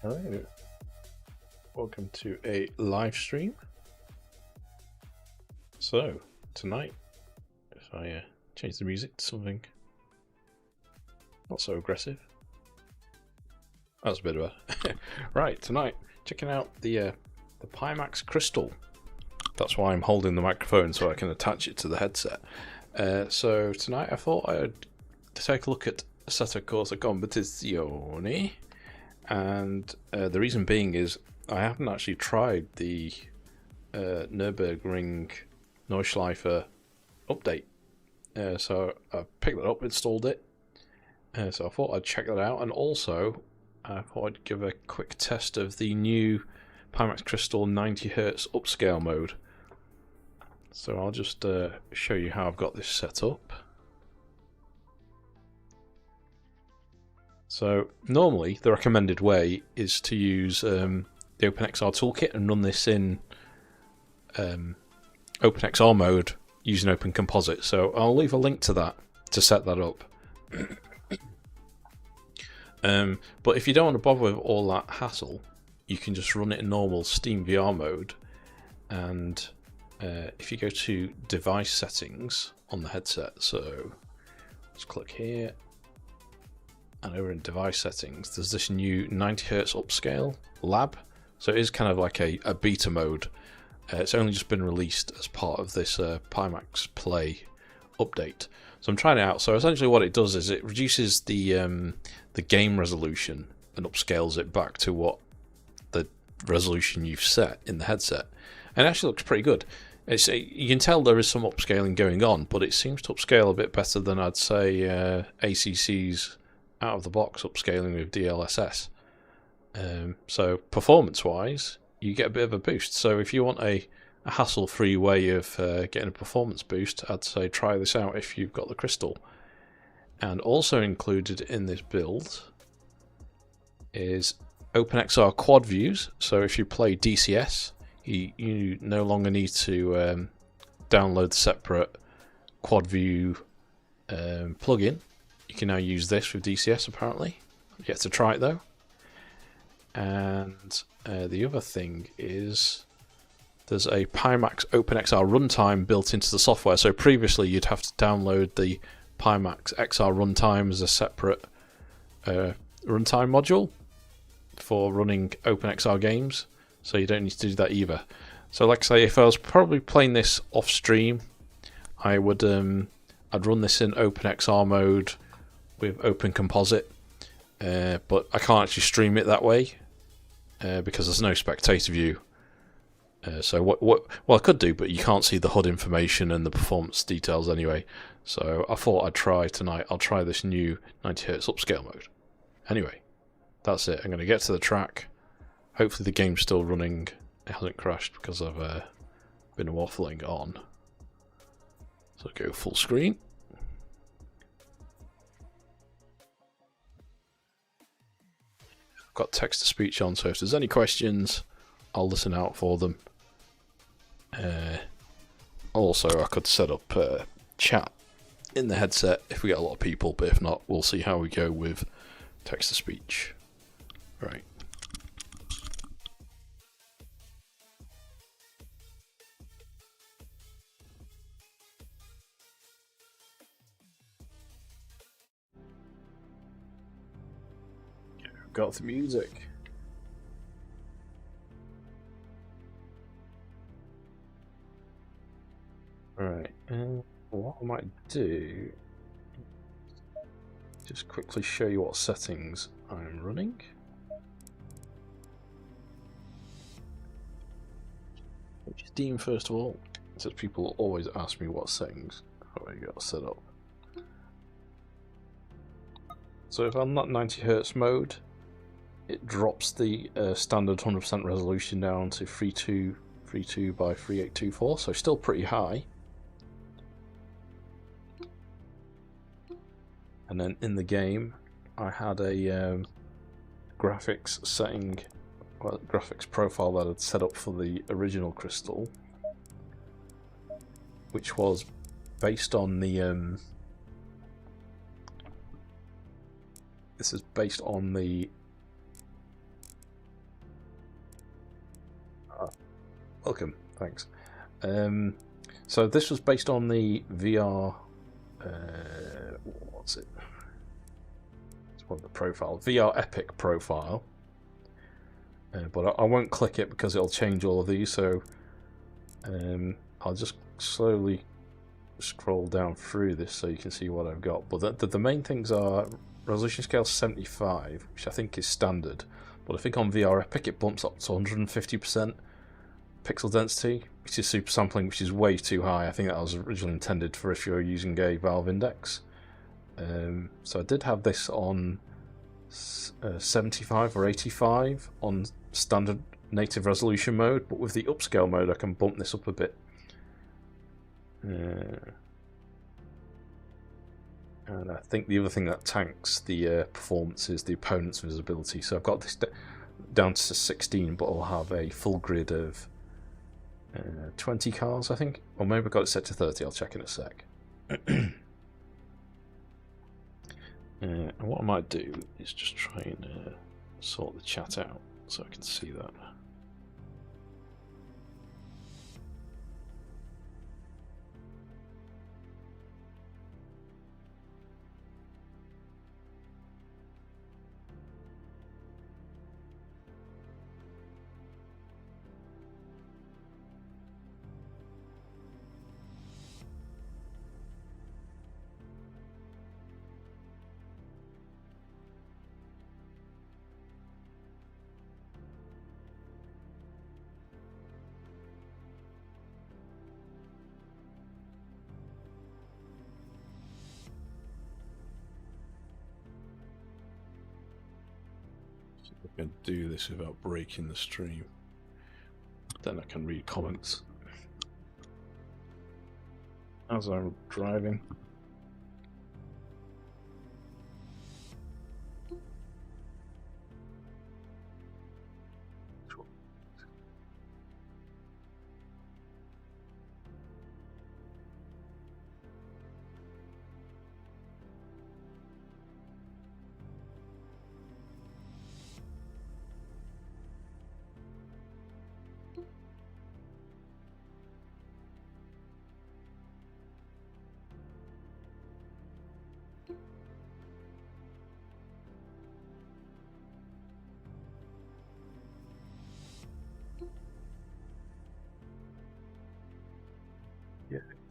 Hello, welcome to a live stream. So, tonight, if I change the music to something not so aggressive. That's a bit of a... Right, tonight, checking out the Pimax Crystal. That's why I'm holding the microphone, so I can attach it to the headset. So, tonight I thought I'd take a look at Assetto Corsa Competizione. And the reason being is I haven't actually tried the Nürburgring Neuschleifer update. So I picked that up, installed it. So I thought I'd check that out, and also I thought I'd give a quick test of the new Pimax Crystal 90Hz upscale mode. So I'll just show you how I've got this set up. So normally the recommended way is to use the OpenXR toolkit and run this in OpenXR mode using Open Composite. So I'll leave a link to that to set that up. But if you don't want to bother with all that hassle, you can just run it in normal Steam VR mode. And if you go to device settings on the headset, so let's click here. And over in device settings, there's this new 90Hz upscale lab. So it is kind of like a beta mode. It's only just been released as part of this Pimax Play update. So I'm trying it out. So essentially what it does is it reduces the game resolution and upscales it back to what the resolution you've set in the headset. And it actually looks pretty good. You can tell there is some upscaling going on, but it seems to upscale a bit better than I'd say ACC's out of the box upscaling with DLSS. So performance wise, you get a bit of a boost. So if you want a hassle-free way of getting a performance boost, I'd say try this out if you've got the Crystal. And also included in this build is OpenXR quad views. So if you play DCS, you no longer need to download the separate quad view plugin. You can now use this with DCS apparently. You get to try it though. And the other thing is there's a Pimax OpenXR runtime built into the software. So previously you'd have to download the Pimax XR runtime as a separate runtime module for running OpenXR games. So you don't need to do that either. So like I say, if I was probably playing this off stream, I would I'd run this in OpenXR mode with Open Composite, but I can't actually stream it that way because there's no spectator view. So well I could do, but you can't see the HUD information and the performance details anyway. So I thought I'd try tonight. I'll try this new 90Hz upscale mode. Anyway, that's it. I'm going to get to the track. Hopefully the game's still running. It hasn't crashed because I've been waffling on. So go full screen. Got text to speech on, so if there's any questions, I'll listen out for them. Also, I could set up chat in the headset if we get a lot of people, but if not, we'll see how we go with text to speech. Right. Got the music. Alright, what I might do, just quickly show you what settings I'm running. Steam first of all, since people always ask me what settings have I got set up. So if I'm not 90Hz mode, it drops the standard 100% resolution down to 3232 by 3824, so still pretty high. And then in the game, I had a graphics setting, well, graphics profile that I'd set up for the original Crystal, which was based on the this is based on the welcome. Thanks. So this was based on the VR. What's it? It's one of the profile. VR Epic profile. But I won't click it because it'll change all of these. So I'll just slowly scroll down through this so you can see what I've got. But the main things are resolution scale 75, which I think is standard. But I think on VR Epic it bumps up to 150% pixel density, which is super sampling, which is way too high. I think that was originally intended for if you're using a Valve Index. So I did have this on 75 or 85 on standard native resolution mode, but with the upscale mode I can bump this up a bit. And I think the other thing that tanks the performance is the opponent's visibility. So I've got this down to 16, but I'll have a full grid of 20 cars, I think. Or maybe I've got it set to 30, I'll check in a sec. And what I might do is just try and sort the chat out so I can see that. I can do this without breaking the stream. Then I can read comments as I'm driving.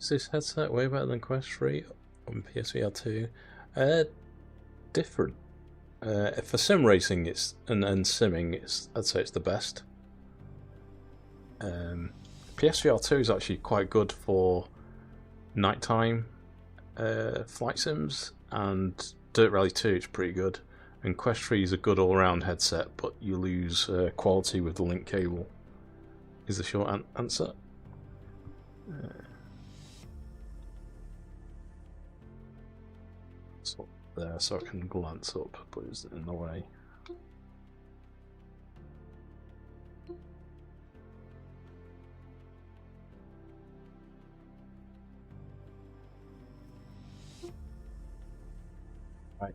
Is this headset way better than Quest 3 on PSVR 2? Different. For sim racing, and simming, I'd say it's the best. PSVR 2 is actually quite good for nighttime flight sims, and Dirt Rally 2 is pretty good. And Quest 3 is a good all-round headset, but you lose quality with the link cable. Is the short answer. There, so I can glance up, but it's in the way. Right.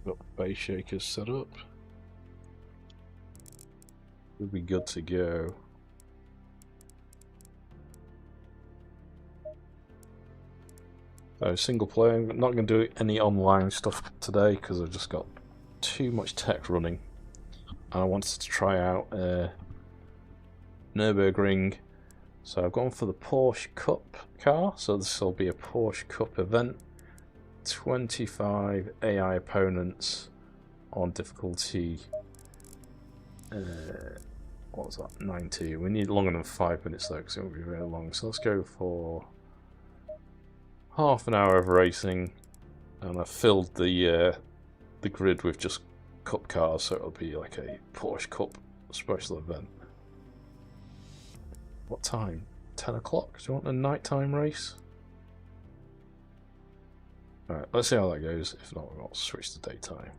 Got the base shakers set up. We'll be good to go. So single player, I'm not going to do any online stuff today because I've just got too much tech running. And I wanted to try out Nürburgring. So I've gone for the Porsche Cup car, so this will be a Porsche Cup event. 25 AI opponents on difficulty. What was that? 90. We need longer than 5 minutes though, because it won't be very long. So let's go for half an hour of racing, and I've filled the grid with just Cup cars, so it'll be like a Porsche Cup special event. What time? 10 o'clock? Do you want a nighttime race? Alright, let's see how that goes. If not, we'll switch to daytime.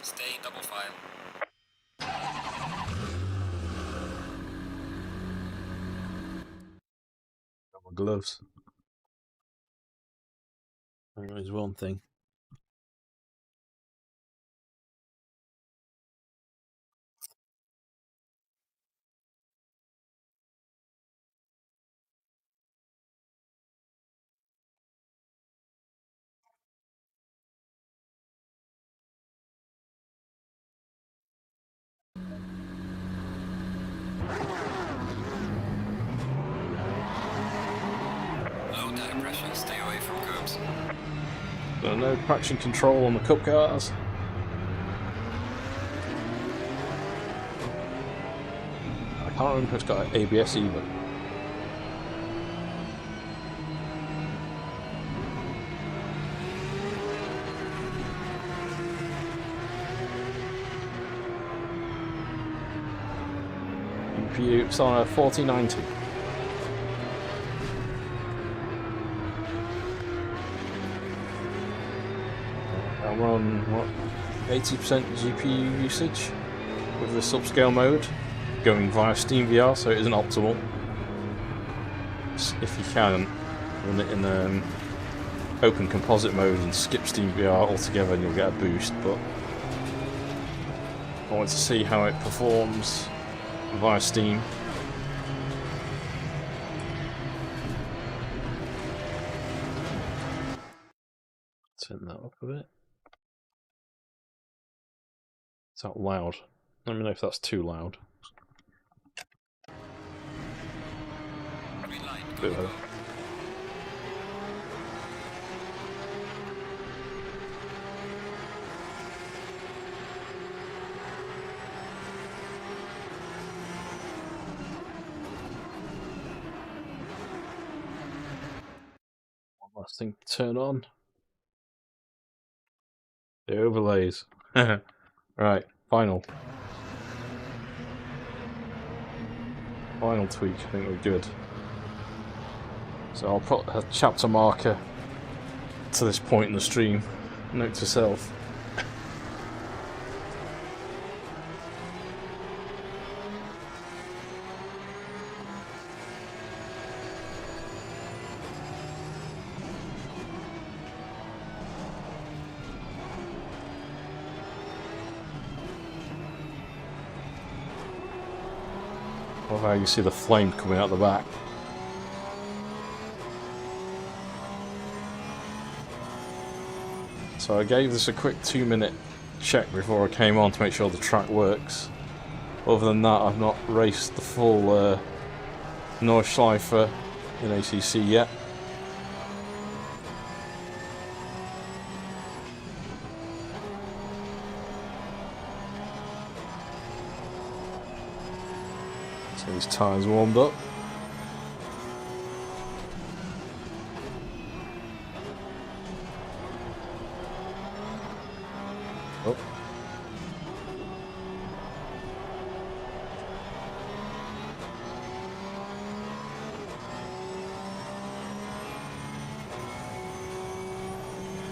Stay double file. Got my gloves. There's one thing. Low tire pressure, stay away from curbs. So no traction control on the cup cars. I can't remember if it's got ABS either. GPU, it's on a 4090. I'm on, what, 80% GPU usage with this upscale mode, going via SteamVR, so it isn't optimal. If you can, run it in open composite mode and skip SteamVR altogether and you'll get a boost, but I want to see how it performs via Steam. Turn that up a bit. Is that loud? Let me know if that's too loud. Green light, Bit go, better. go. One last thing to turn on. The overlays. Right, final tweak, I think we're good. So I'll put a chapter marker to this point in the stream. Note to self. Or how you see the flame coming out the back. So I gave this a quick 2-minute check before I came on to make sure the track works. Other than that, I've not raced the full Nordschleife in ACC yet. So these tyres warmed up. Oh.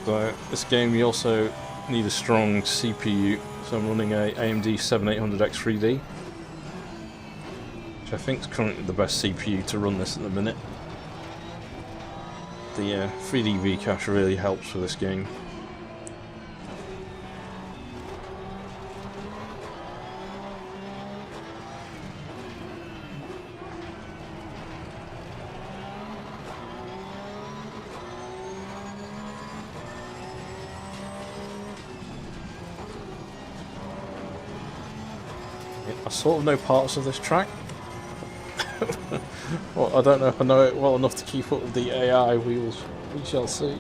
So this game you also need a strong CPU, so I'm running a AMD 7800X3D, which I think is currently the best CPU to run this at the minute. The 3D V-cache really helps with this game. I sort of know parts of this track. Well, I don't know if I know it well enough to keep up with the AI wheels. We shall see.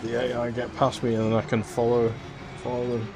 let the AI get past me and then I can follow them.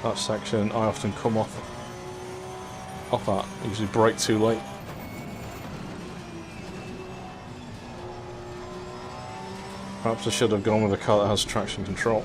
That section I often come off at, usually brake too late. Perhaps I should have gone with a car that has traction control.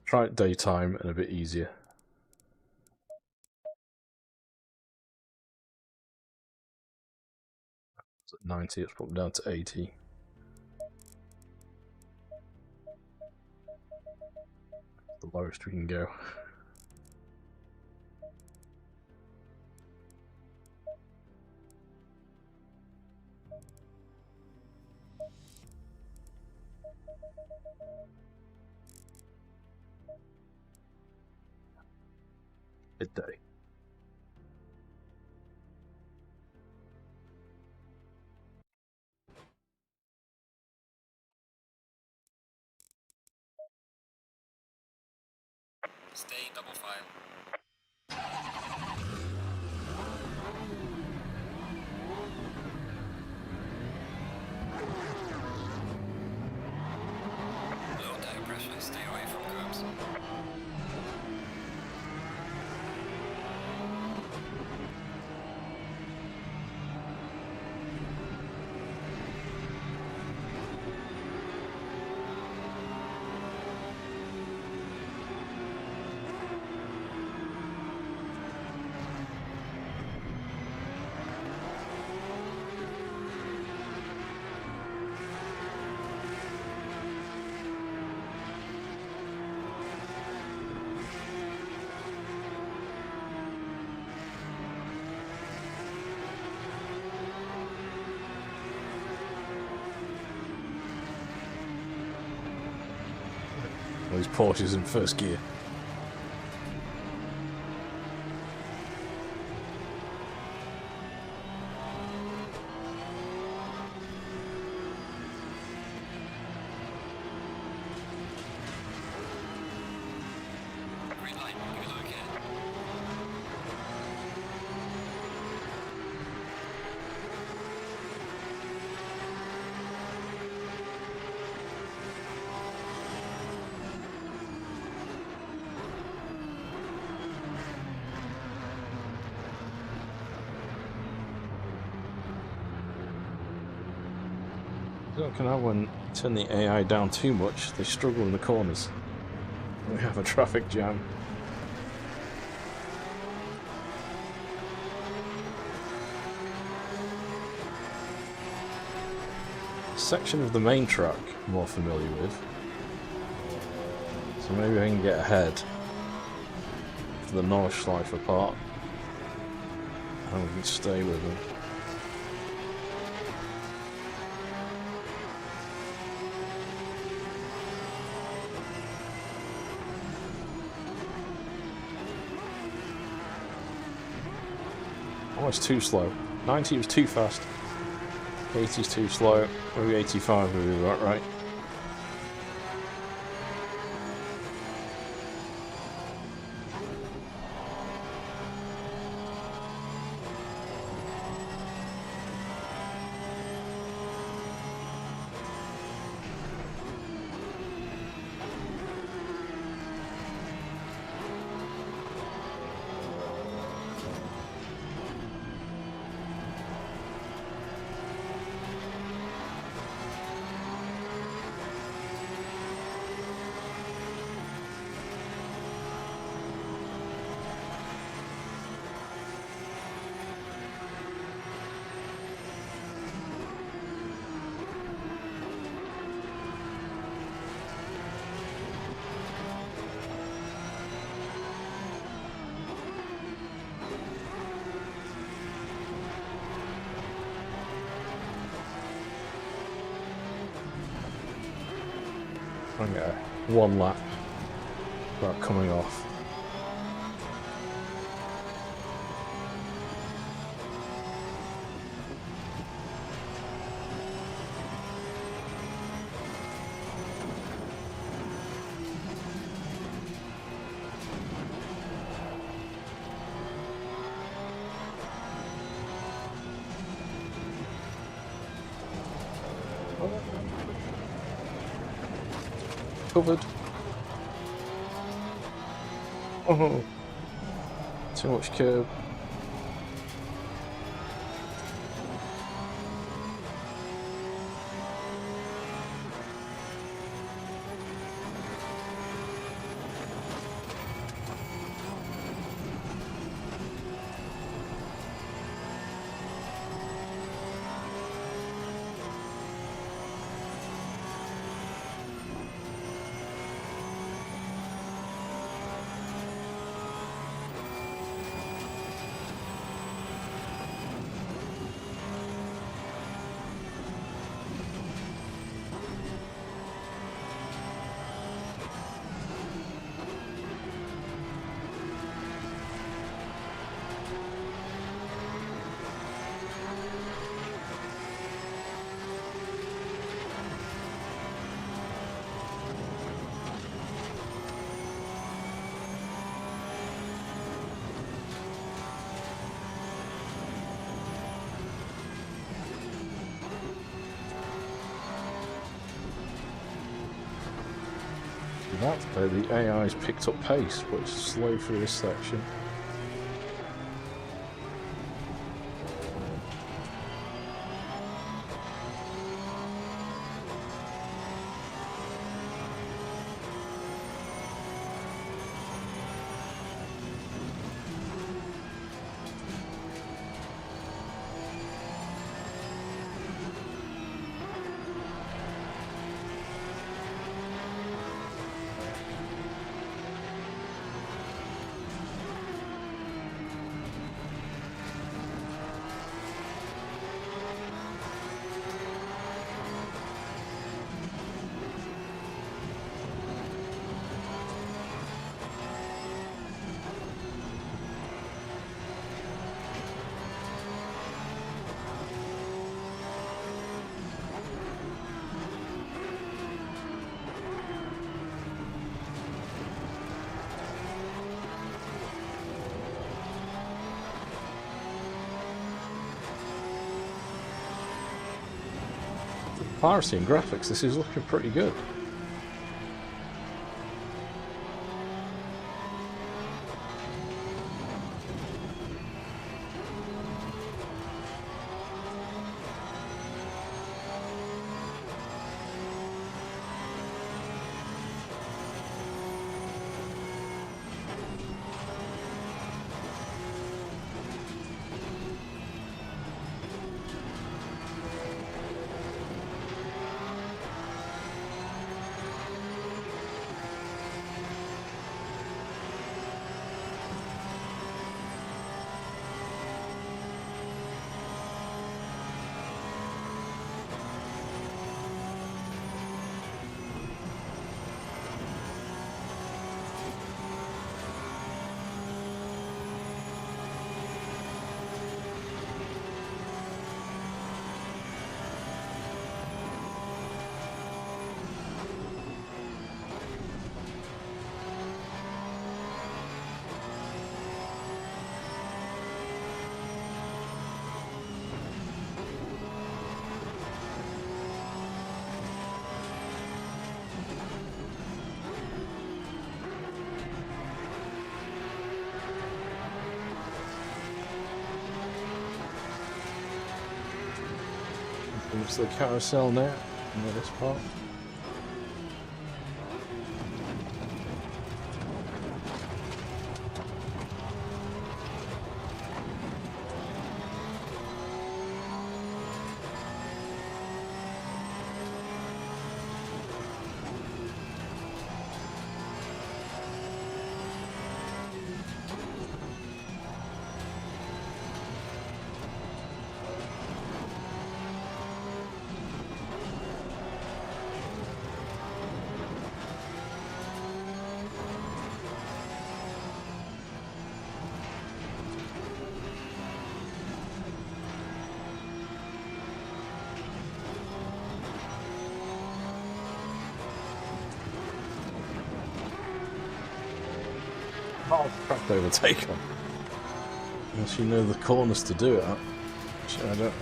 Try it daytime and a bit easier. It's at 90, let's put them down to 80. The lowest we can go. Midday. Stay in double file. Low tire pressure, stay away from curbs. Those Porsches in first gear. Green light, you look ahead. Look, now when you turn the AI down too much, they struggle in the corners. We have a traffic jam. Section of the main track I'm more familiar with, so maybe I can get ahead for the Nordschleife part and we can stay with them. Almost too slow. 90 was too fast. 80 is too slow. Maybe 85 would be about right. Try and get a 1 lap without coming off. Covered. Oh, too much curb. That's where the AI's picked up pace, but it's slow through this section. Piracy and graphics, this is looking pretty good. Moves the carousel now in this part. hard track to overtake on. Unless you know the corners to do it at. Which I don't.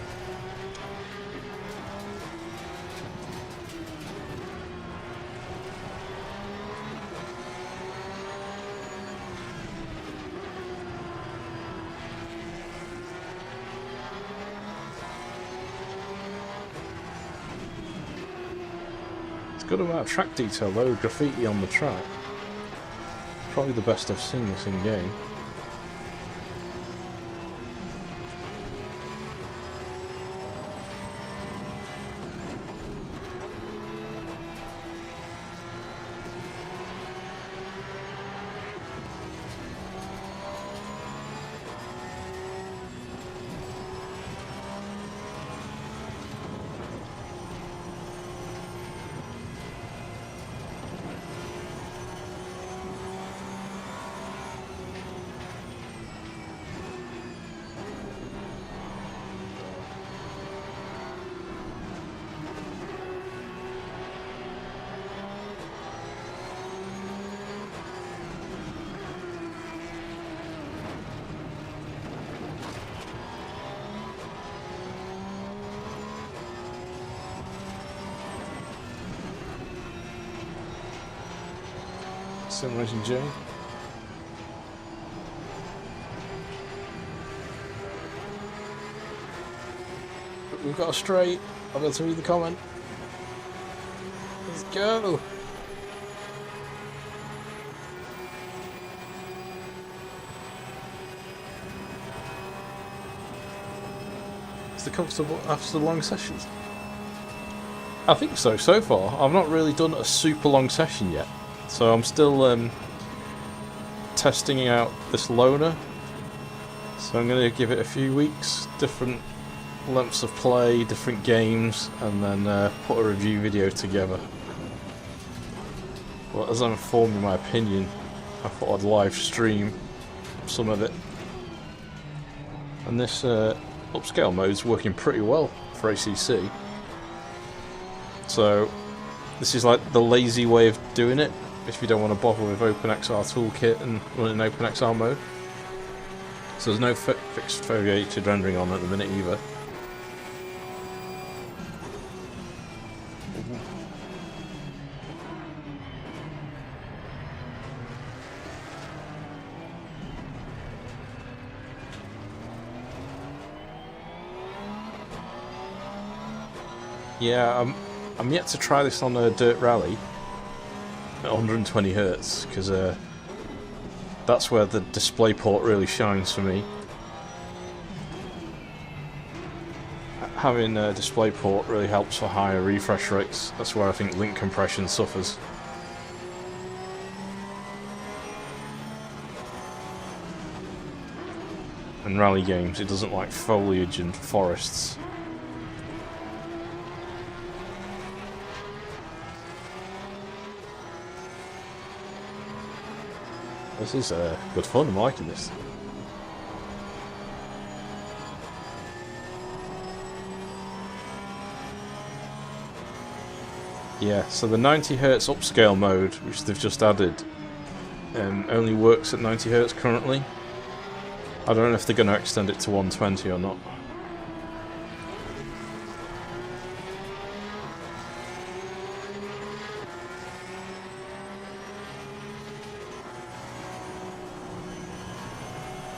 Good amount of track detail though, graffiti on the track. Probably the best I've seen this in game. Simulation J. We've got a straight. I'll be able to read the comment. Let's go. Is the comfortable after the long sessions? I think so. So far, I've not really done a super long session yet. So I'm still testing out this loaner, so I'm going to give it a few weeks, different lengths of play, different games, and then put a review video together. Well, as I'm forming my opinion, I thought I'd live stream some of it. And this upscale mode's working pretty well for ACC. So this is like the lazy way of doing it. If you don't want to bother with OpenXR toolkit and running OpenXR mode. So there's no fixed foveated rendering on at the minute either. Yeah, I'm yet to try this on a dirt rally at 120 Hz, because that's where the display port really shines for me. Having a display port really helps for higher refresh rates. That's where I think link compression suffers. In rally games, it doesn't like foliage and forests. This is good fun, I'm liking this. Yeah, so the 90 Hz upscale mode, which they've just added, only works at 90 Hz currently. I don't know if they're going to extend it to 120 or not.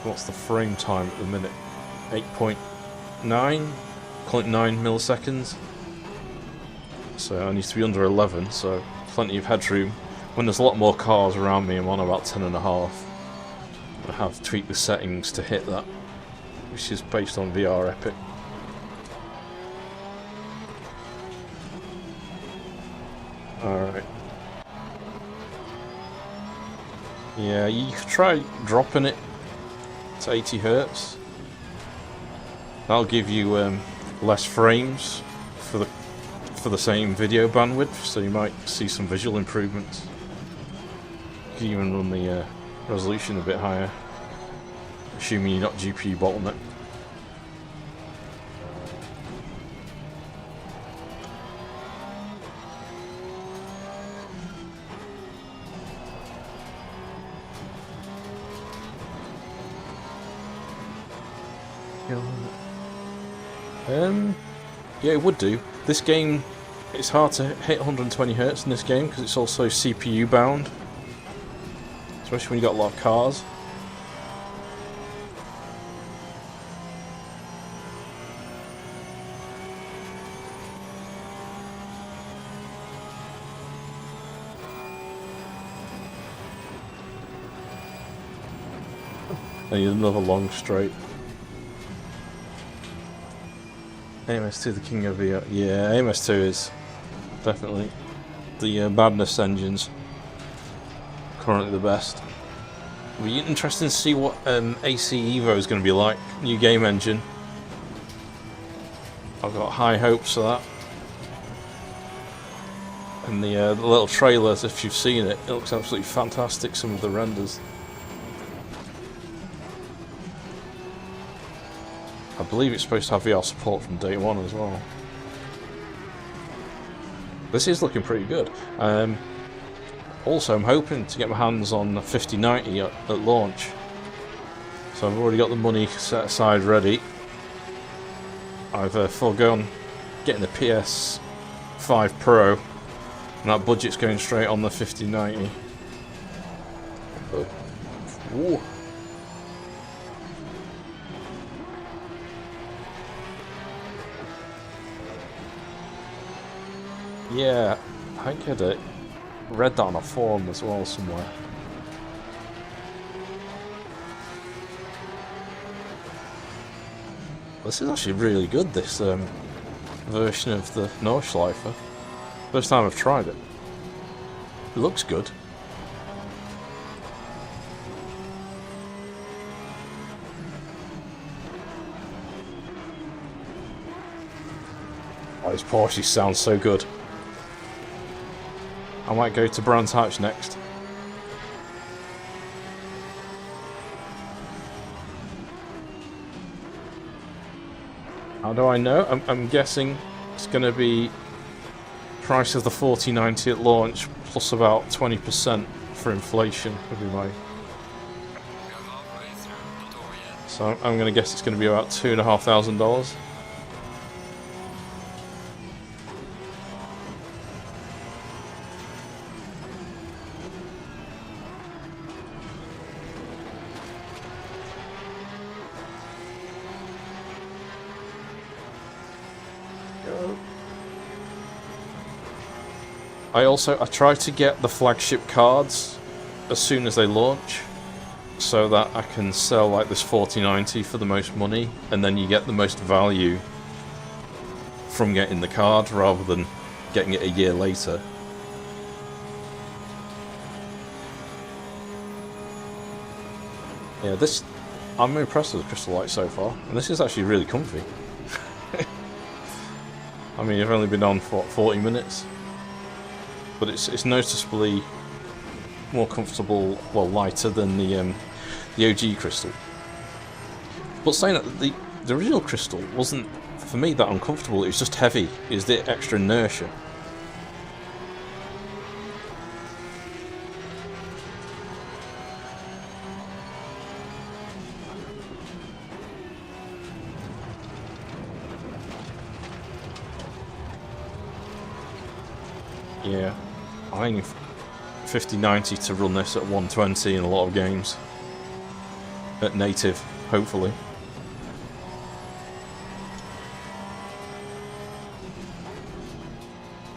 What's the frame time at the minute? 8.9? 0.9 milliseconds. So I need to be under 11, so plenty of headroom. When there's a lot more cars around me, I'm on about 10.5. I have tweaked the settings to hit that, which is based on VR Epic. Alright. Yeah, you could try dropping it to 80 Hz. That'll give you less frames for the same video bandwidth, so you might see some visual improvements. You can even run the resolution a bit higher, assuming you're not GPU bottleneck. Yeah, it would do. This game, it's hard to hit 120 Hz in this game because it's also CPU bound, especially when you got a lot of cars. And another long straight. AMS2, the king of VR. Yeah, AMS2 is definitely the Madness engines. Currently the best. It'll be interesting to see what AC Evo is going to be like. New game engine. I've got high hopes for that. And the little trailers, if you've seen it, it looks absolutely fantastic. Some of the renders. I believe it's supposed to have VR support from day one as well. This is looking pretty good. Also, I'm hoping to get my hands on the 5090 at launch. So I've already got the money set aside ready. I've foregone getting the PS5 Pro, and that budget's going straight on the 5090. Whoa. Yeah, I think I'd read that on a forum as well somewhere. This is actually really good, this version of the Nordschleifer. First time I've tried it. It looks good. Oh, this Porsche sounds so good. I might go to Brands Hatch next. How do I know? I'm guessing it's going to be price of the 4090 at launch plus about 20% for inflation would be my. We're halfway through the door yet. So I'm going to guess it's going to be about $2,500. I try to get the flagship cards as soon as they launch, so that I can sell like this 4090 for the most money, and then you get the most value from getting the card rather than getting it a year later. Yeah, I'm impressed with the Crystal Light so far, and this is actually really comfy. I mean, I've only been on for what, 40 minutes, but it's noticeably more comfortable, well, lighter than the OG Crystal. But saying that, the original Crystal wasn't, for me, that uncomfortable. It was just heavy. It was the extra inertia. Yeah, I need 5090 to run this at 120 in a lot of games. At native, hopefully.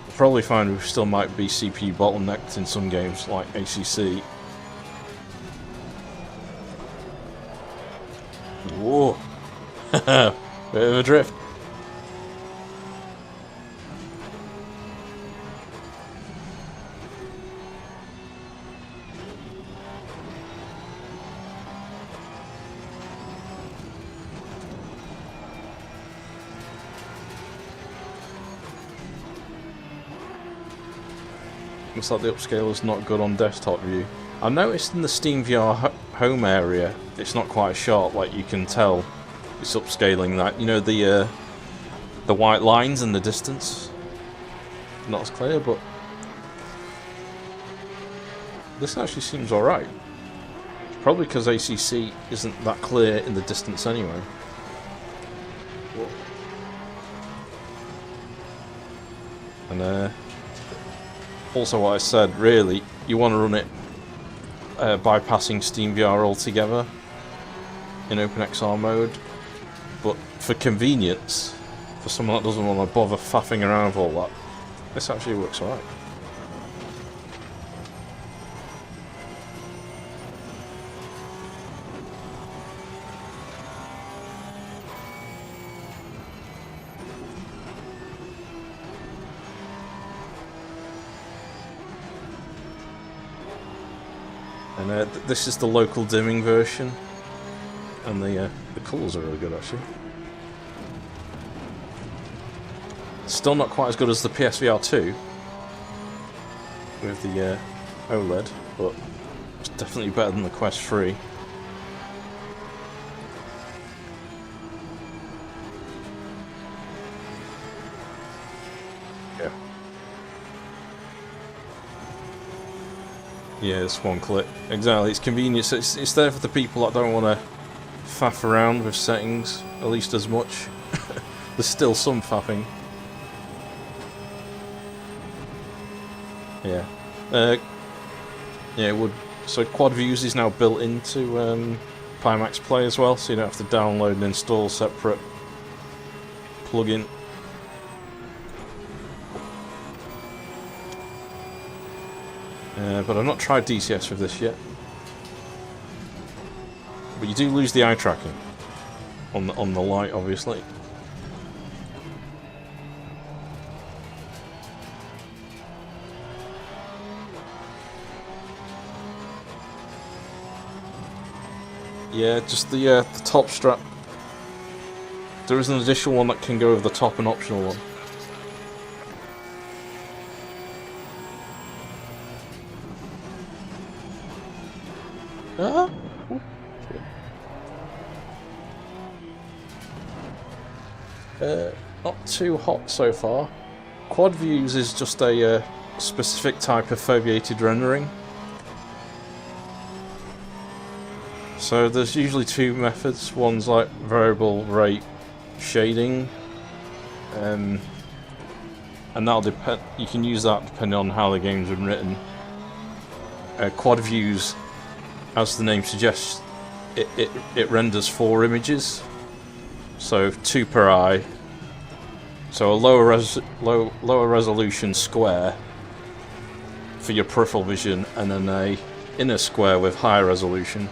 We'll probably find we still might be CPU bottlenecked in some games like ACC. Whoa! Bit of a drift. Looks like the upscale is not good on desktop view. I noticed in the Steam VR home area, it's not quite sharp. Like you can tell, it's upscaling that. You know the white lines in the distance. Not as clear, but this actually seems all right. Probably because ACC isn't that clear in the distance anyway. Whoa. And also what I said, really, you want to run it bypassing SteamVR altogether in OpenXR mode, but for convenience, for someone that doesn't want to bother faffing around with all that, this actually works alright. And this is the local dimming version, and the colours are really good actually. Still not quite as good as the PSVR 2 with the OLED, but it's definitely better than the Quest 3. Yeah. Yeah, it's one click. Exactly, it's convenient. It's there for the people that don't want to faff around with settings, at least as much. There's still some faffing. Yeah. Yeah, it would. So Quad Views is now built into Pimax Play as well, so you don't have to download and install separate plugin. But I've not tried DCS with this yet. But you do lose the eye tracking on the light, obviously. Yeah, just the top strap. There is an additional one that can go over the top, an optional one. Not too hot so far. Quad Views is just a specific type of foveated rendering. So there's usually two methods. One's like variable rate shading, and that'll depend. You can use that depending on how the game's been written. Quad Views, as the name suggests, it renders 4 images, so 2 per eye. So a lower resolution square for your peripheral vision, and then a inner square with higher resolution.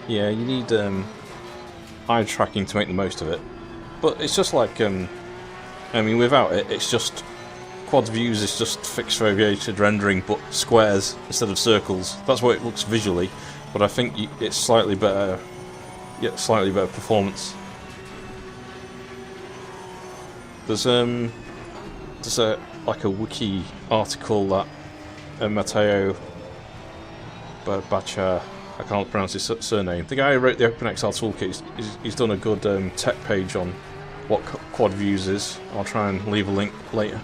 Yeah, you need eye tracking to make the most of it, but it's just like I mean, without it, it's just Quad Views is just fixed foveated rendering, but squares instead of circles. That's what it looks visually, but I think it's slightly better. Yeah, slightly better performance. There's a like a wiki article that Matteo Bacha, I can't pronounce his surname. The guy who wrote the OpenXR toolkit, he's done a good tech page on what Quad Views is. I'll try and leave a link later.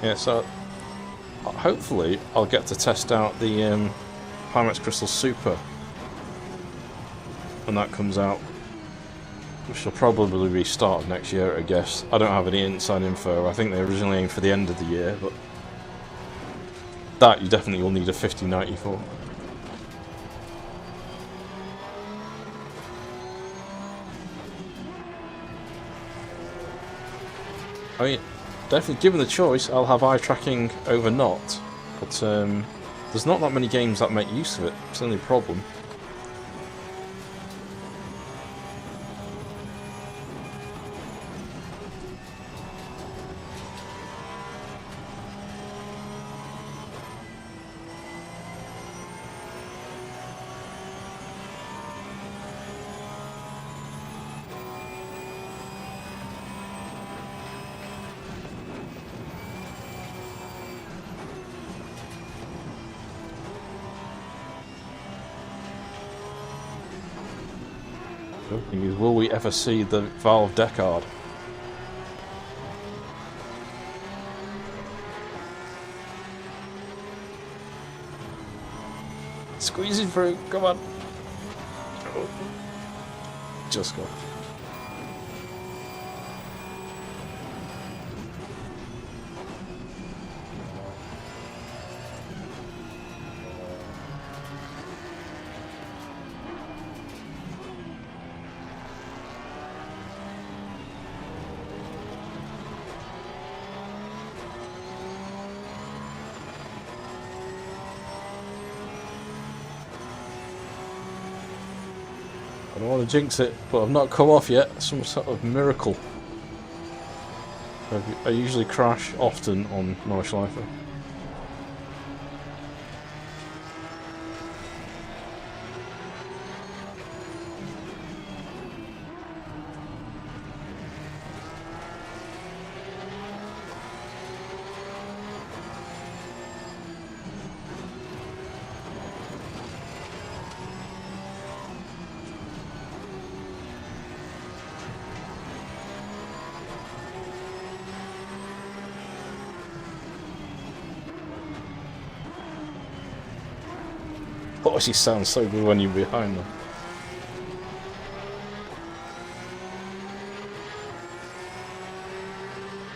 Yeah, so hopefully I'll get to test out the Pimax Crystal Super when that comes out, which will probably be start of next year, I guess. I don't have any inside info. I think they originally aimed for the end of the year, but that you definitely will need a 5090 for. I mean, definitely given the choice, I'll have eye tracking over not, but there's not that many games that make use of it. It's the only problem. The other thing is, will we ever see the Valve Decard? Squeezing through, come on. Oh. Just go. I don't want to jinx it, but I've not come off yet. Some sort of miracle. I usually crash often on Nordschleife. Oh, she sounds so good when you're behind them.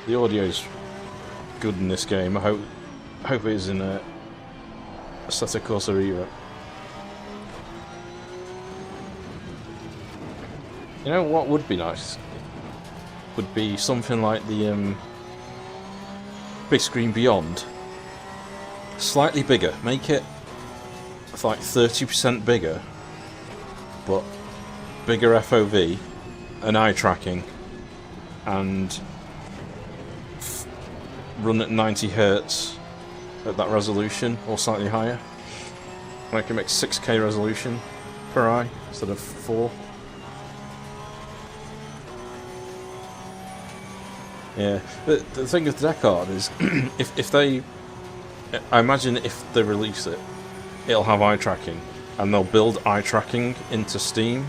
The audio's good in this game. I hope it is in a Assetto Corsa era. You know what would be nice? Would be something like the Big Screen Beyond. Slightly bigger. Make it like 30% bigger, but bigger FOV and eye tracking, and run at 90 Hz at that resolution or slightly higher. And I can make 6K resolution per eye instead of 4. Yeah, the thing with the Decard is if they, I imagine if they release it, it'll have eye tracking, and they'll build eye tracking into Steam.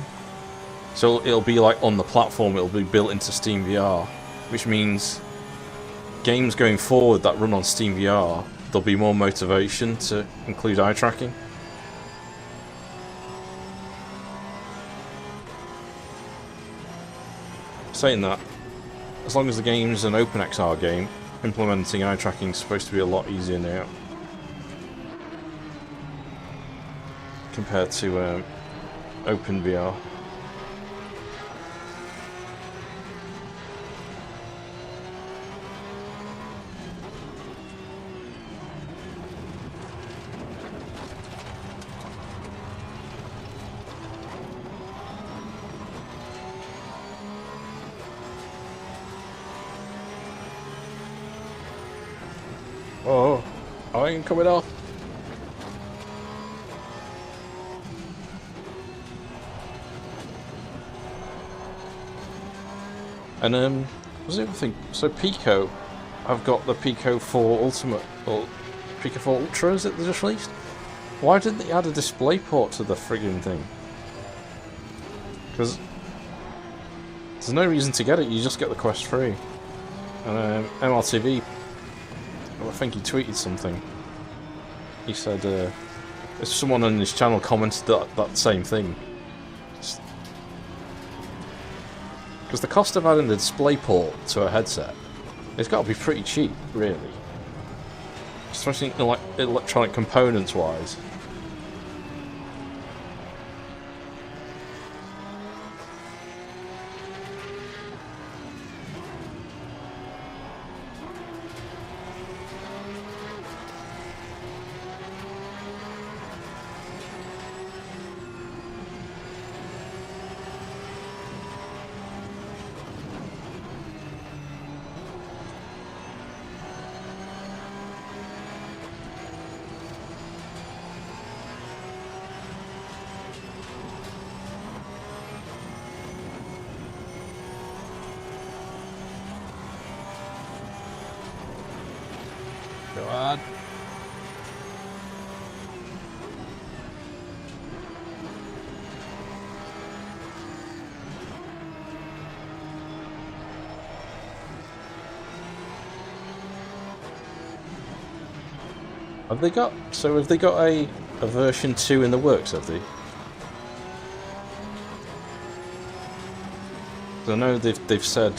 So it'll be like on the platform, it'll be built into Steam VR, which means games going forward that run on Steam VR, there'll be more motivation to include eye tracking. Saying that, as long as the game's an OpenXR game, implementing eye tracking is supposed to be a lot easier now compared to OpenVR. Oh, I ain't coming off. And what's the other thing? So Pico, I've got the Pico 4 Ultimate, or Pico 4 Ultra, is it they just released? Why didn't they add a display port to the friggin' thing? Because there's no reason to get it, you just get the Quest 3. And MRTV, I think he tweeted something. He said, if someone on his channel commented that same thing. Because the cost of adding the display port to a headset, it's got to be pretty cheap, really. Especially like electronic components wise. Have they got a version 2 in the works, have they? I know they've said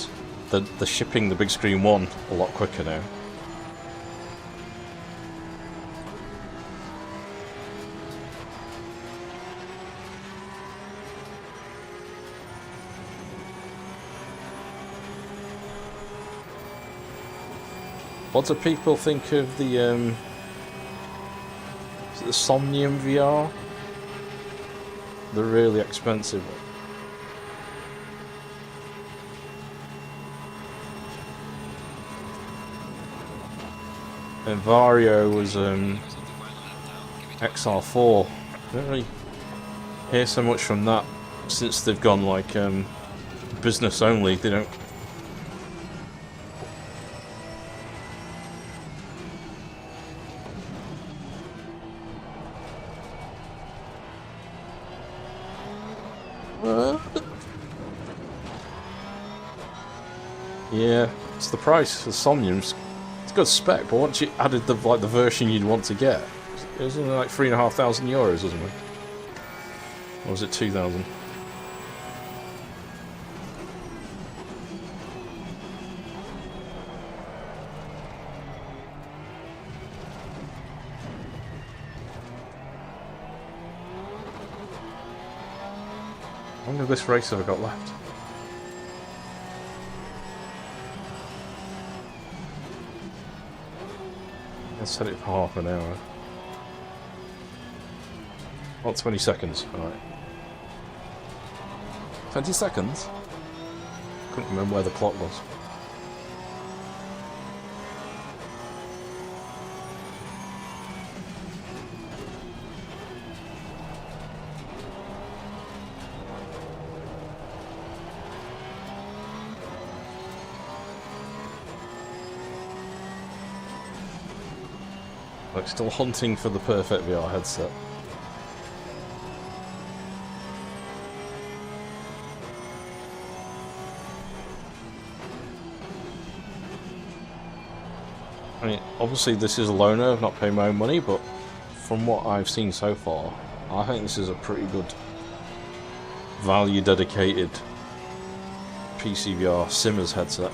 that they're shipping the big screen one a lot quicker now. What do people think of the Somnium VR? The really expensive one. And Vario was XR4. I don't really hear so much from that since they've gone like business only. They don't. Yeah, it's the price. The Somnium's it's a good spec, but once you added the version you'd want to get, it was only like €3,500, wasn't it? Or was it 2,000? How long of this race have I got left? Let's set it for half an hour. Oh, 20 seconds. Alright. 20 seconds? Couldn't remember where the clock was. Like, still hunting for the perfect VR headset. I mean, obviously this is a loaner, I've not paid my own money, but from what I've seen so far, I think this is a pretty good value dedicated PCVR Simmers headset.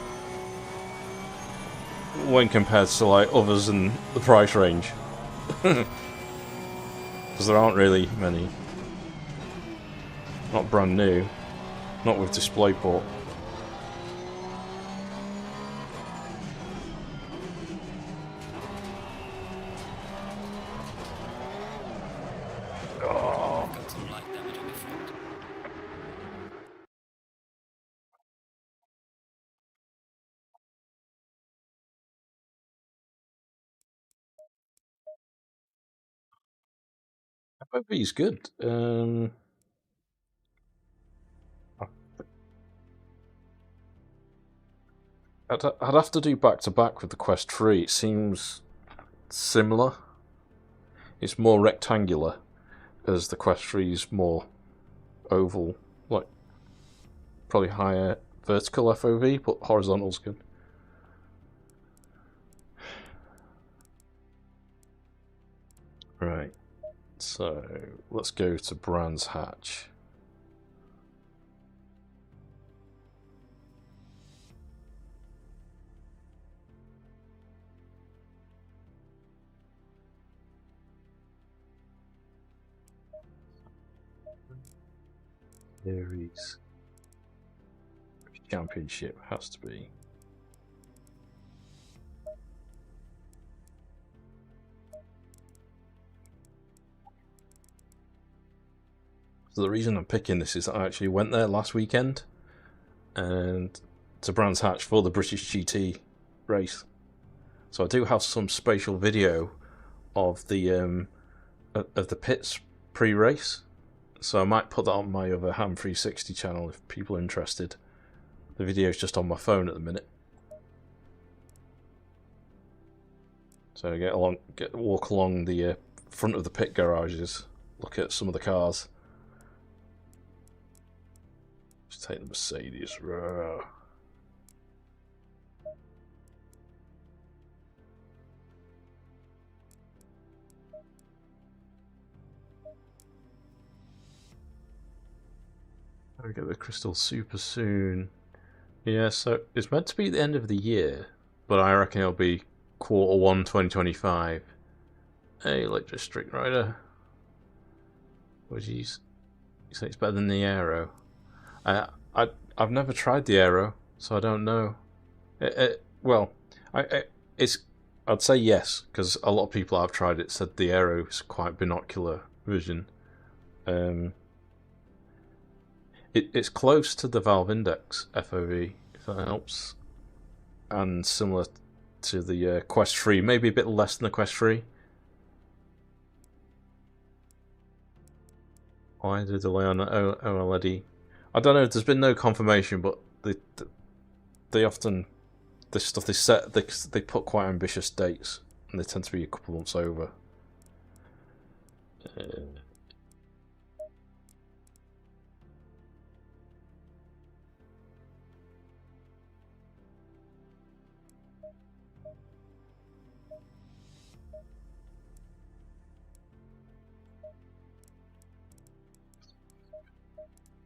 When compared to like others in the price range. Because there aren't really many. Not brand new. Not with DisplayPort. Oh. Got some light damage on the front. FOV's good. I'd have to do back to back with the Quest 3. It seems similar. It's more rectangular, as the Quest 3 is more oval, like probably higher vertical FOV, but horizontal's good. Right, so let's go to Brands Hatch. Series Championship has to be. So the reason I'm picking this is that I actually went there last weekend and to Brands Hatch for the British GT race. So I do have some spatial video of the pits pre-race. So I might put that on my other Ham 360 channel if people are interested. The video's just on my phone at the minute. So walk along the front of the pit garages, look at some of the cars. Just take the Mercedes. Row. I get the crystal super soon. Yeah, so it's meant to be the end of the year, but I reckon it'll be Q1 2025. Hey, Electric Street Rider. Would you say it's better than the Aero? I've never tried the Aero, so I don't know. Well, I'd say yes, because a lot of people I've tried it said the Aero is quite binocular vision. It's close to the Valve Index FOV, if that helps, and similar to the Quest 3, maybe a bit less than the Quest 3. Why the delay on OLED? I don't know. There's been no confirmation, but they often this stuff they put quite ambitious dates, and they tend to be a couple months over.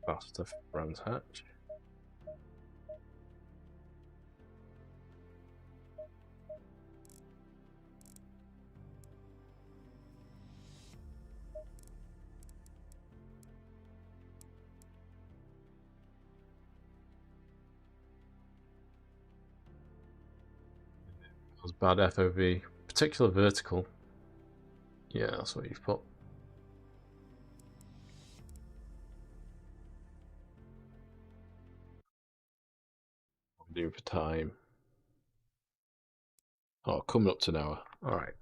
Faster Brands Hatch. That was bad FOV. Particular vertical. Yeah, that's what you've put. What we do for time? Oh, coming up to an hour. All right.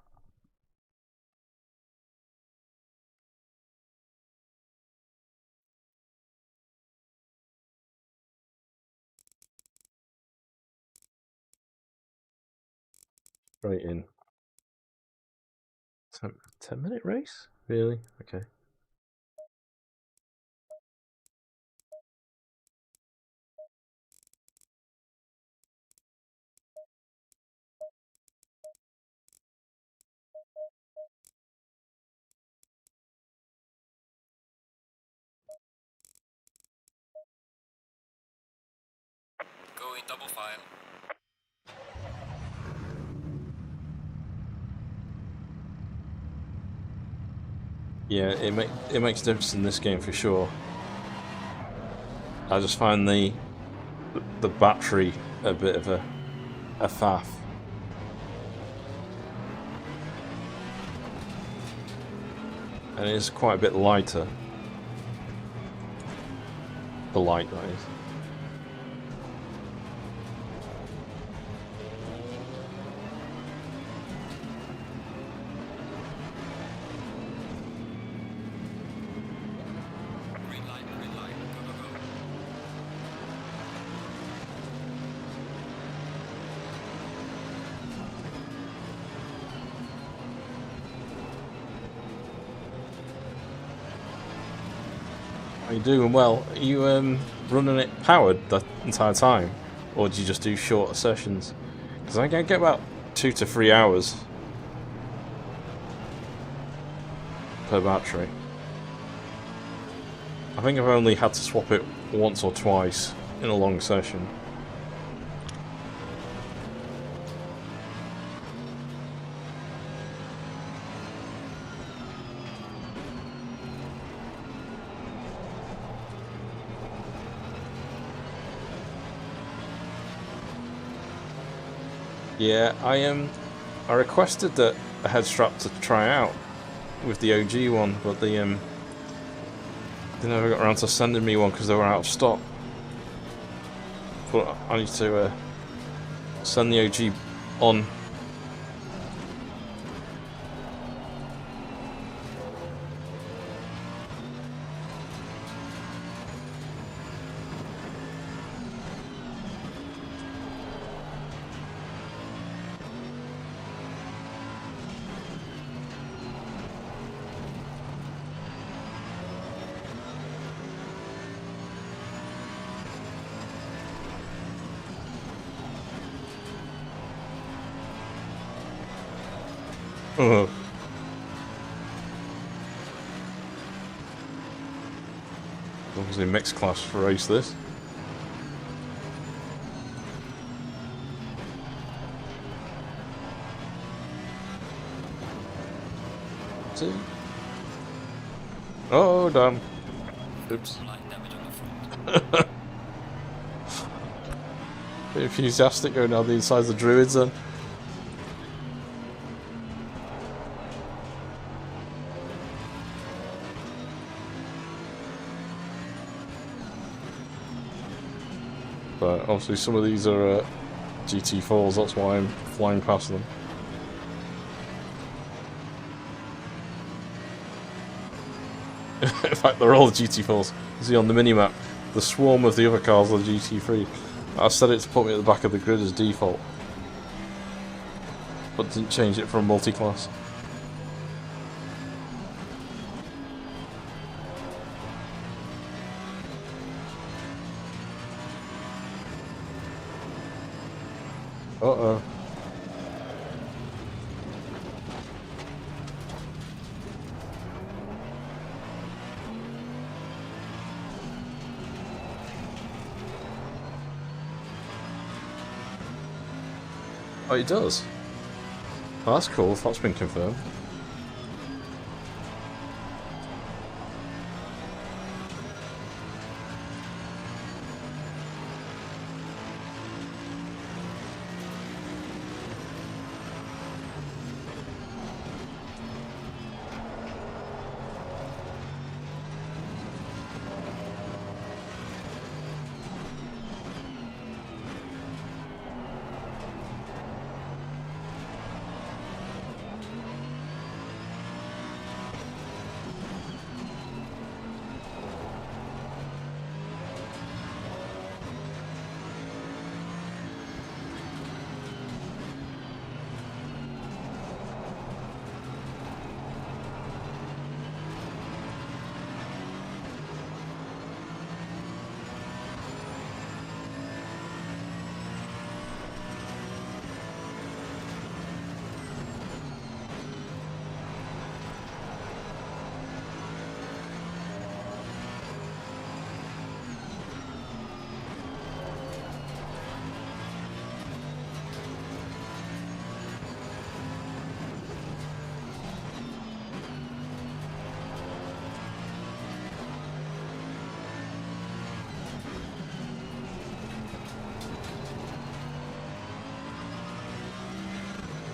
Right in. 10-minute race? Really? Okay. Go in double file. Yeah, it makes a difference in this game for sure. I just find the battery a bit of a faff. And it is quite a bit lighter. The light, that is. Green light, go, go, go. Are you doing well? Are you running it powered the entire time? Or do you just do shorter sessions? Because I get about 2 to 3 hours per battery. I think I've only had to swap it once or twice in a long session. Yeah, I requested a head strap to try out with the OG one, but they never got around to sending me one because they were out of stock. But I need to send the OG on. Oh. Obviously mixed class for race this. See? Oh damn. Oops. Light damage on the front. Bit enthusiastic going down the inside of the druids then. But obviously some of these are GT4s, that's why I'm flying past them. In fact, they're all GT4s. You see on the minimap, the swarm of the other cars are the GT3. I set it to put me at the back of the grid as default, but didn't change it from multi-class. Uh-oh. Oh, it does? Oh, that's cool if that's been confirmed.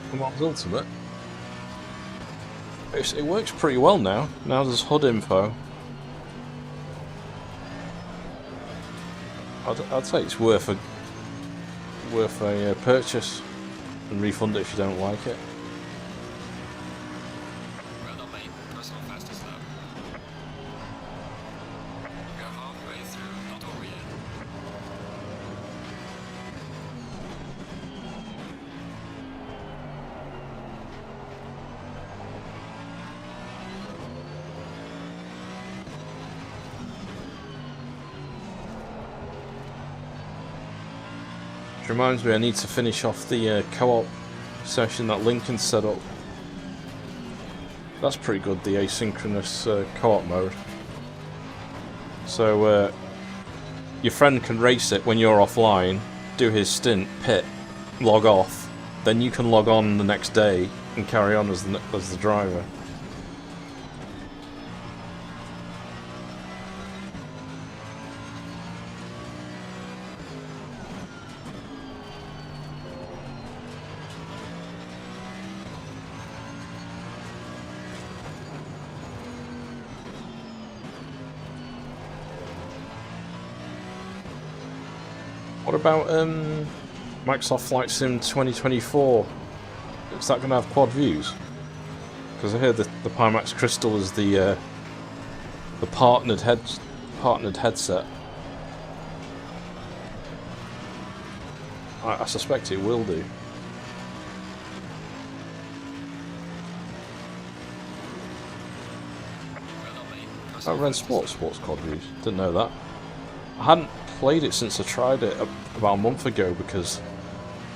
Command's Ultimate. It works pretty well now. Now there's HUD info. I'd say it's worth a purchase and refund it if you don't like it. Well done, mate. Personal fastest lap. You're halfway through, not over yet. Which reminds me, I need to finish off the co-op session that Lincoln set up. That's pretty good, the asynchronous co-op mode. So your friend can race it when you're offline, do his stint, pit, log off, then you can log on the next day and carry on as the driver. What about Microsoft Flight Sim 2024? Is that going to have quad views? Because I hear the Pimax Crystal is the partnered headset. I suspect it will do. Well done, mate. I ran sports quad views. Didn't know that. I hadn't played it since I tried it about a month ago because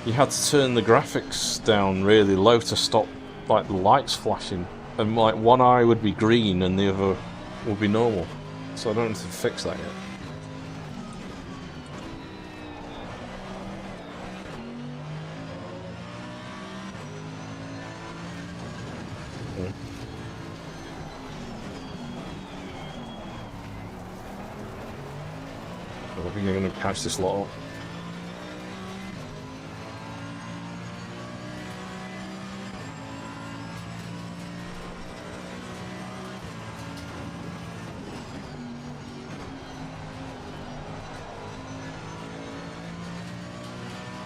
you had to turn the graphics down really low to stop like the lights flashing, and like one eye would be green and the other would be normal. so I don't need to fix that yet. I think I'm going to catch this lot up.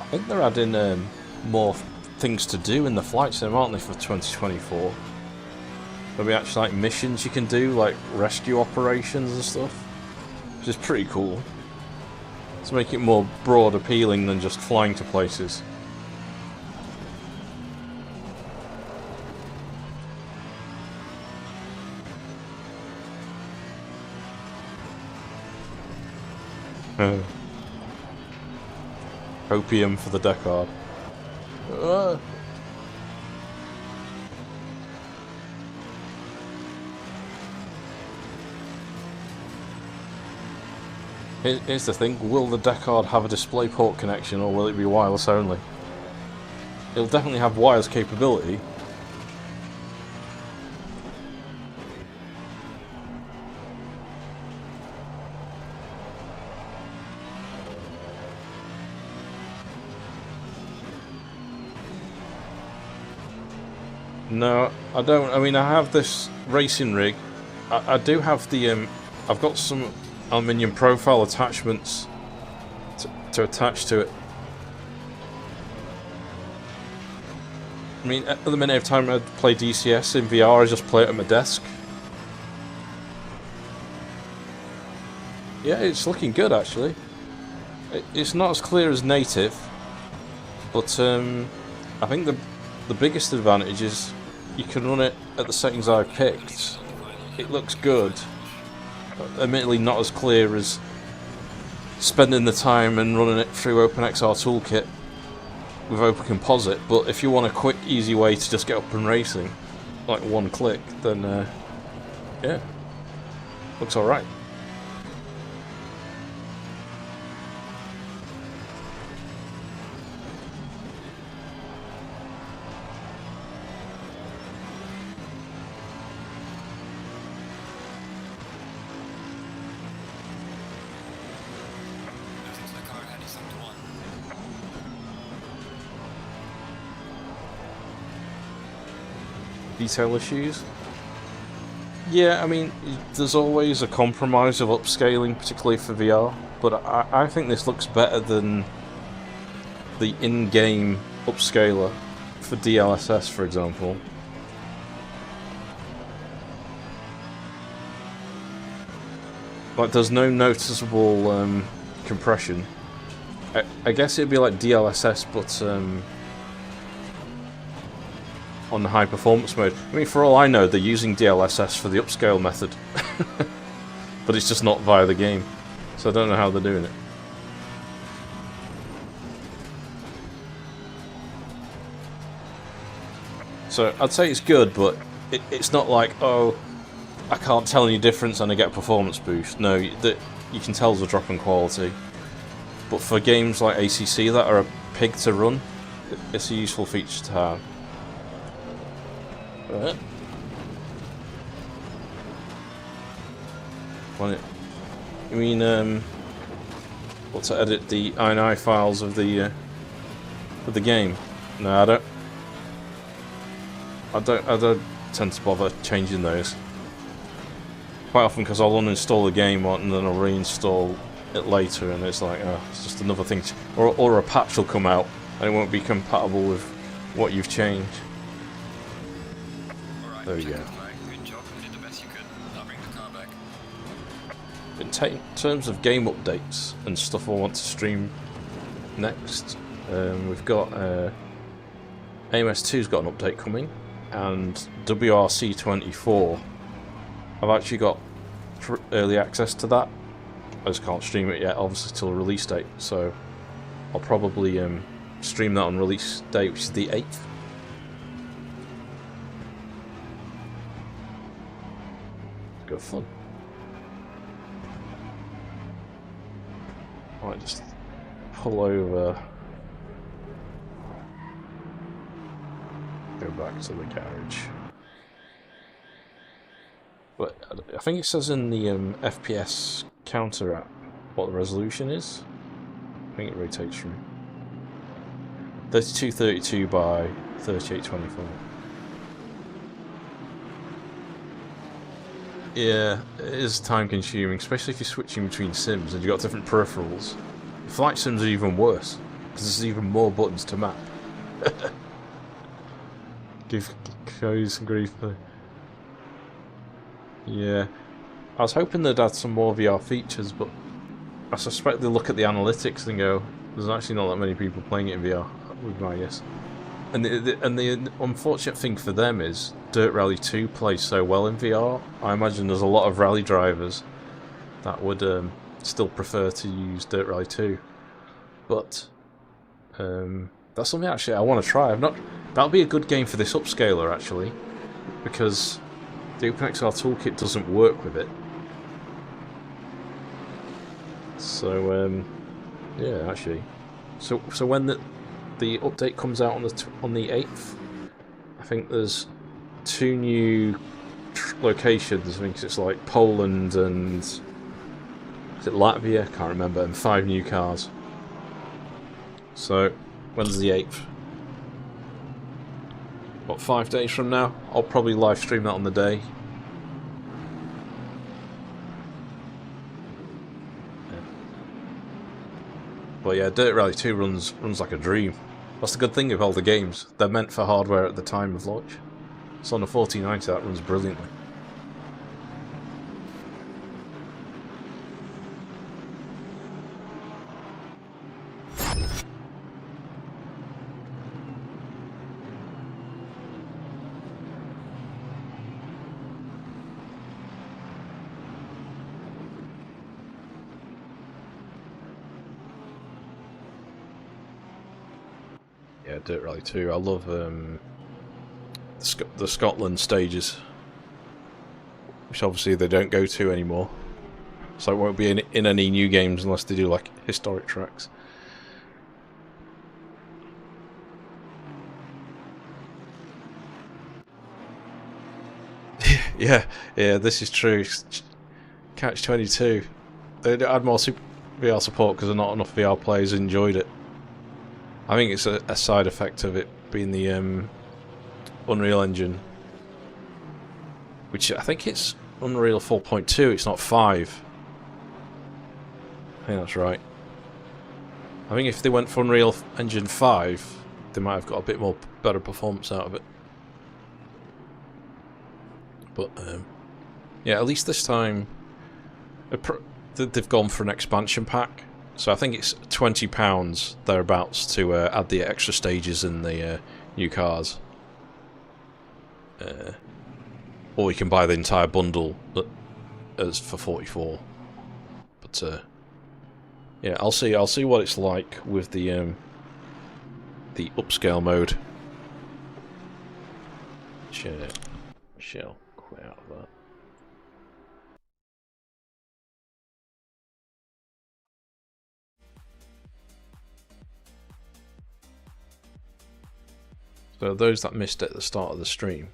I think they're adding more things to do in the flight sim, aren't they, for 2024? There'll be actually like missions you can do, like rescue operations and stuff, which is pretty cool. To make it more broad appealing than just flying to places. Opium for the Deckard. Here's the thing, will the Deckard have a DisplayPort connection or will it be wireless only? It'll definitely have wireless capability. No, I don't. I mean, I have this racing rig. I do have the, I've got some aluminium profile attachments to attach to it. I mean, at the minute of time I play DCS in VR, I just play it at my desk. Yeah, it's looking good actually. It's not as clear as native, but I think the biggest advantage is you can run it at the settings I've picked. It looks good. Admittedly not as clear as spending the time and running it through OpenXR Toolkit with OpenComposite, but if you want a quick, easy way to just get up and racing, like one click, then yeah, looks alright. Detail issues. Yeah, I mean, there's always a compromise of upscaling, particularly for VR, but I think this looks better than the in-game upscaler for DLSS, for example. Like, there's no noticeable compression. I guess it'd be like DLSS, but on the high performance mode. I mean, for all I know, they're using DLSS for the upscale method. But it's just not via the game. So I don't know how they're doing it. So I'd say it's good, but it's not like, oh, I can't tell any difference and I get a performance boost. No, you can tell there's a drop in quality. But for games like ACC that are a pig to run, it's a useful feature to have. Right. You mean what, to edit the INI files of the game? No, I don't tend to bother changing those. Quite often, because I'll uninstall the game and then I'll reinstall it later, and it's like, oh, it's just another thing. Or a patch will come out and it won't be compatible with what you've changed. There you go. Good job, you did the best you could. I'll bring the car back. In terms of game updates and stuff I want to stream next, we've got AMS2's got an update coming, and WRC24. I've actually got early access to that. I just can't stream it yet, obviously, till release date, so I'll probably stream that on release date, which is the 8th. Good fun. might just pull over, go back to the garage. But I think it says in the FPS counter app what the resolution is. I think it rotates from 3232 by 3824. Yeah, it is time consuming, especially if you're switching between sims and you've got different peripherals. Flight sims are even worse, because there's even more buttons to map. Give you some grief though. Yeah, I was hoping they'd add some more VR features, but I suspect they'll look at the analytics and go, there's actually not that many people playing it in VR, would be my guess. And the unfortunate thing for them is Dirt Rally 2 plays so well in VR. I imagine there's a lot of rally drivers that would still prefer to use Dirt Rally 2. But that's something actually I want to try. That'll be a good game for this upscaler actually, because the OpenXR toolkit doesn't work with it. So yeah, actually. So when the update comes out on the 8th, I think there's 2 new locations. I think it's like Poland and is it Latvia? Can't remember. And 5 new cars. So when's the 8th? What, 5 days from now? I'll probably live stream that on the day. But yeah, Dirt Rally 2 runs like a dream. That's the good thing of all the games. They're meant for hardware at the time of launch. So on the 4090 that runs brilliantly. Yeah, Dirt Rally 2. I love the Scotland stages, which obviously they don't go to anymore. So it won't be in any new games unless they do like historic tracks. yeah, this is true. Catch 22. They add more VR support because not enough VR players enjoyed it. I think it's a side effect of it being the Unreal Engine, which I think it's Unreal 4.2, it's not 5. I think that's right. I think if they went for Unreal Engine 5, they might have got a bit more better performance out of it. But yeah, at least this time they've gone for an expansion pack. So I think it's £20 thereabouts to add the extra stages in the new cars. Or you can buy the entire bundle as for 44. But yeah, I'll see what it's like with the upscale mode. Shall quit out of that. So those that missed it at the start of the stream,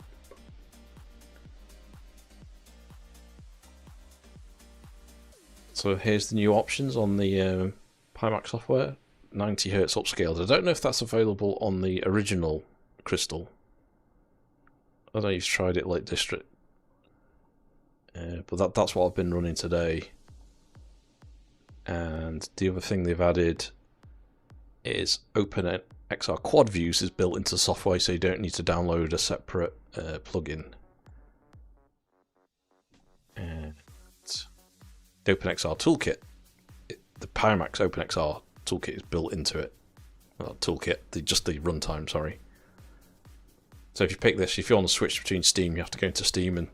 so here's the new options on the Pimax software. 90Hz upscaled. I don't know if that's available on the original Crystal. I know you've tried it Lake District, but that's what I've been running today. And the other thing they've added is OpenXR Quad Views is built into the software, so you don't need to download a separate plugin. And the OpenXR toolkit, the Pimax OpenXR toolkit is built into it. Well, toolkit, just the runtime, sorry. So if you pick this, if you want to switch between Steam, you have to go into Steam and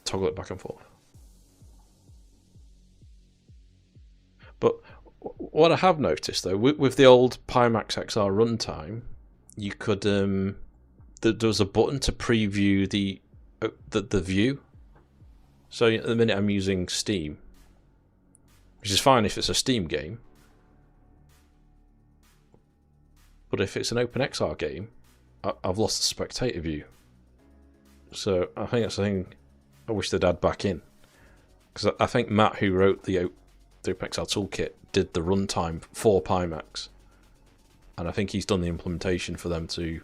toggle it back and forth. But what I have noticed though, with the old Pimax XR runtime, you could there was a button to preview the view. So at the minute I'm using Steam, which is fine if it's a Steam game. But if it's an OpenXR game, I've lost the spectator view. So I think that's the thing I wish they'd add back in. Because I think Matt, who wrote the OpenXR toolkit, did the runtime for Pimax. And I think he's done the implementation for them to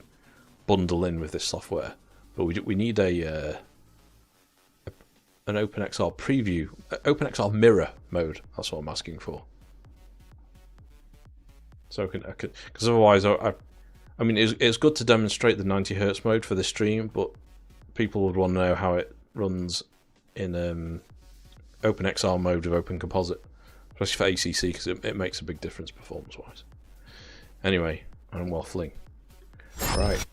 bundle in with this software. But we need an OpenXR preview, OpenXR mirror mode. That's what I'm asking for. So I could, because otherwise, I mean, it's good to demonstrate the 90 Hz mode for this stream, but people would want to know how it runs in OpenXR mode with Open Composite, especially for ACC, because it makes a big difference performance-wise. Anyway, I'm waffling. Right,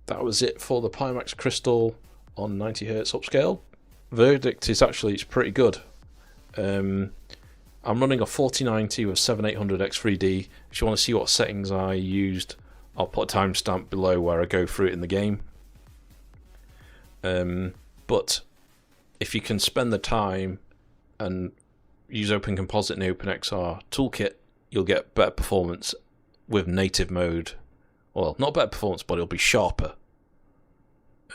that was it for the Pimax Crystal on 90 Hz upscale. Verdict is actually, it's pretty good. I'm running a 4090 with 7800X3D. If you want to see what settings I used, I'll put a timestamp below where I go through it in the game. But if you can spend the time and use Open Composite and OpenXR toolkit, you'll get better performance with native mode. Well, not better performance, but it'll be sharper.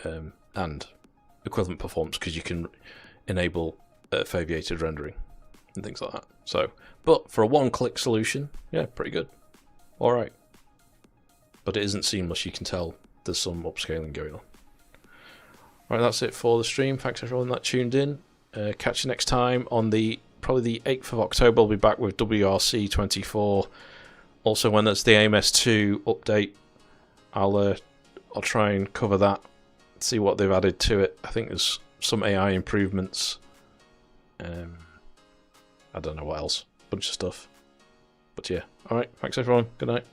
And equivalent performance because you can enable foveated rendering and things like that. So, but for a one-click solution, yeah, pretty good. All right, but it isn't seamless. You can tell there's some upscaling going on. All right, that's it for the stream. Thanks everyone that tuned in. Catch you next time on probably the 8th of October. I'll be back with WRC 24. Also, when there's the AMS2 update, I'll try and cover that. See what they've added to it. I think there's some AI improvements. I don't know what else. Bunch of stuff. But yeah. Alright. Thanks everyone. Good night.